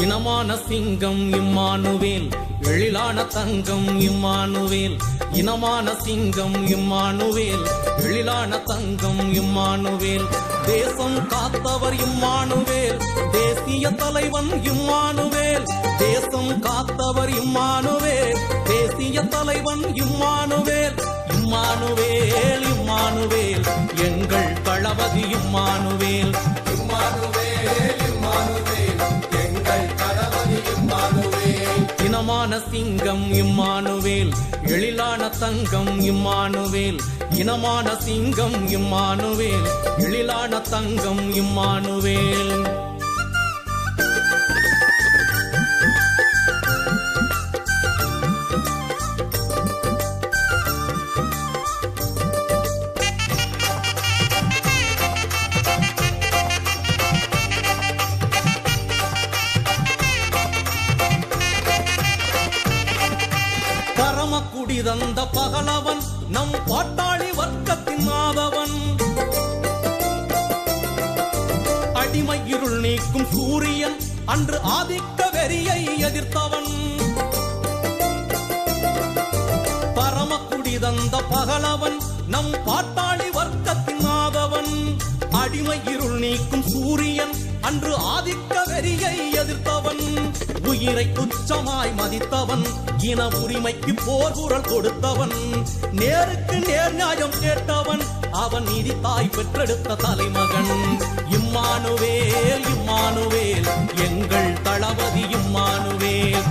இனமான சிங்கம் இம்மானுவேல், எழிலான தங்கம் இம்மானுவேல். இனமான சிங்கம் இம்மானுவேல், எழிலான தங்கம் இம்மானுவேல். தேசம் காத்தவர் இம்மானுவேல், தேசிய தலைவன் இம்மானுவேல். தேசம் காத்தவர் இம்மானுவேல், தேசிய தலைவன் இம்மானுவேல். இம்மானுவேல் இம்மானுவேல் எங்கள் தளபதி இம்மானுவேல். இம்மானுவேல் இம்மானுவேல் எங்கள் தளபதி இம்மானுவேல். இனமான சிங்கம் இம்மானுவேல், எழிலான தங்கம் இம்மானுவேல். இனமான சிங்கம் இம்மானுவேல், எழிலான தங்கம் இம்மானுவேல். பரமக்குடி தந்த பகலவன், நம் பாட்டாளி வர்க்கத்தின் மாதவன். அடிமை இருள் நீக்கும் சூரியன், அன்று ஆதிக்க வெறியை எதிர்த்தவன். பரமக்குடி தந்த பகலவன், நம் பாட்டாளி வர்க்கத்தின் மாதவன். அடிமை இருள் நீக்கும் சூரியன், அன்று ஆதிக்க வெறியை எதிர்த்தவன். உயிரை துச்சமாய் மதித்தவன், இன உரிமைக்கு போர் குரல் கொடுத்தவன். நேருக்கு நேர் நியாயம் கேட்டவன், அவன் நீதி தாய் பெற்றெடுத்த தலைமகன். இம்மானுவேல் இம்மானுவேல் எங்கள் தளபதி இம்மானுவேல்.